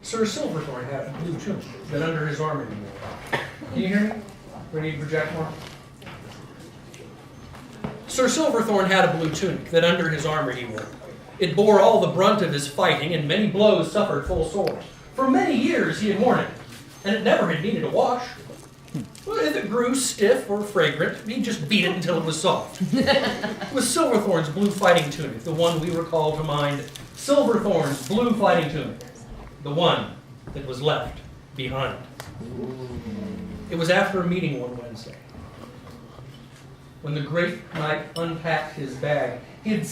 Sir Silverthorn had a blue tunic that under his armor he wore. Can you hear me? Ready to project more? Sir Silverthorn had a blue tunic that under his armor he wore. It bore all the brunt of his fighting, and many blows suffered full sore. For many years he had worn it, and it never had needed a wash. Well, if it grew stiff or fragrant, he just beat it until it was soft. It was Silverthorn's blue fighting tunic, the one we recall to mind. Silverthorn's blue fighting tunic, the one that was left behind. It was after a meeting one Wednesday, when the great knight unpacked his bag. He had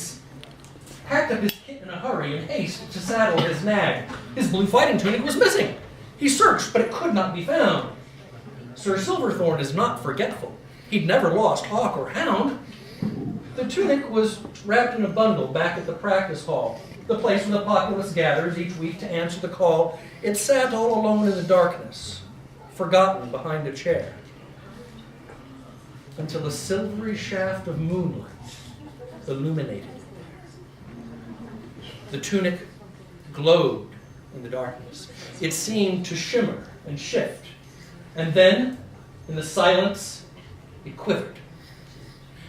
packed up his kit in a hurry in haste to saddle his nag. His blue fighting tunic was missing. He searched, but it could not be found. Sir Silverthorn is not forgetful. He'd never lost hawk or hound. The tunic was wrapped in a bundle back at the practice hall, the place where the populace gathers each week to answer the call. It sat all alone in the darkness, forgotten behind a chair, until a silvery shaft of moonlight illuminated it. The tunic glowed in the darkness. It seemed to shimmer and shift. And then, in the silence, it quivered.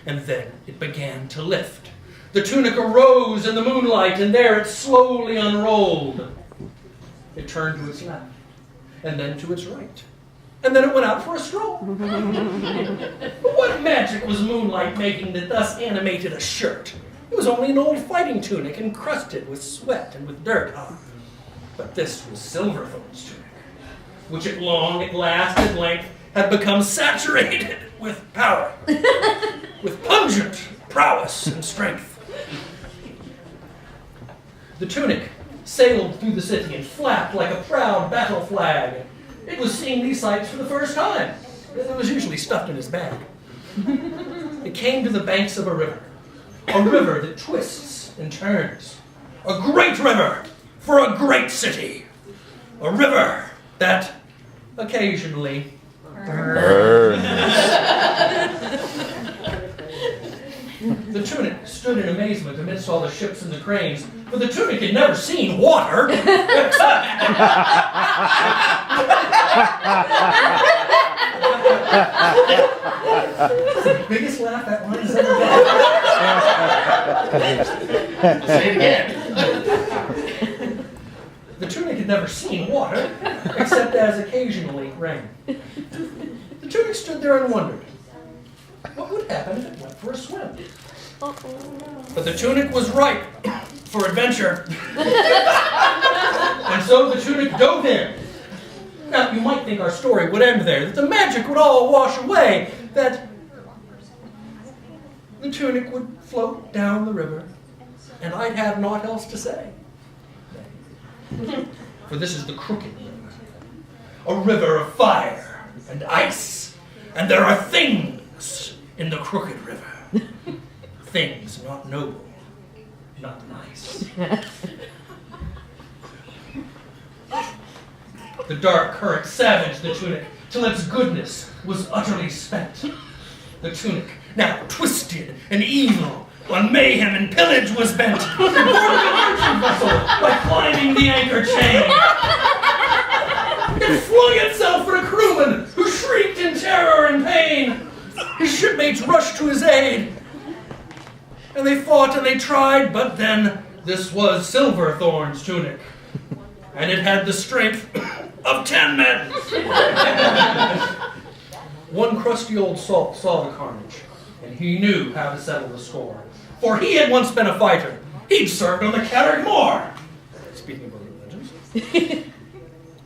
And then it began to lift. The tunic arose in the moonlight, and there it slowly unrolled. It turned to its left, and then to its right. And then it went out for a stroll. But what magic was moonlight making that thus animated a shirt? It was only an old fighting tunic encrusted with sweat and with dirt. But this was Silverthorn's tunic, which at length, had become saturated with power, with pungent prowess and strength. The tunic sailed through the city and flapped like a proud battle flag. It was seeing these sights for the first time. It was usually stuffed in his bag. It came to the banks of a river that twists and turns. A great river for a great city. A river that occasionally burns. The tunic stood in amazement amidst all the ships and the cranes, for the tunic had never seen water except... It's the biggest laugh that line has ever been. Say it again. The tunic had never seen water, except as occasionally rain. The tunic stood there and wondered, what would happen if it went for a swim? But the tunic was ripe for adventure. And so the tunic dove in. Now, you might think our story would end there, that the magic would all wash away, that the tunic would float down the river, and I'd have naught else to say. For this is the Crooked River, a river of fire and ice, and there are things in the Crooked River. Things not noble, not nice. The dark current savaged the tunic till its goodness was utterly spent. The tunic, now twisted and evil, on mayhem and pillage was bent. It boarded the merchant vessel by climbing the anchor chain. It flung itself for a crewman who shrieked in terror and pain. His shipmates rushed to his aid. And they fought and they tried, but then this was Silverthorn's tunic. And it had the strength of 10 men. One crusty old salt saw the carnage, and he knew how to settle the score. For he had once been a fighter. He'd served on the Carraidhe Moor. Speaking of religions.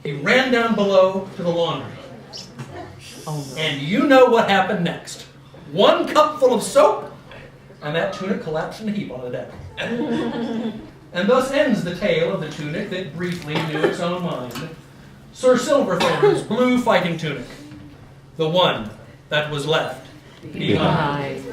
He ran down below to the laundry. And you know what happened next. One cupful of soap, and that tunic collapsed in a heap on the deck. And thus ends the tale of the tunic that briefly knew its own mind. Sir Silverthorn's blue fighting tunic, the one that was left behind.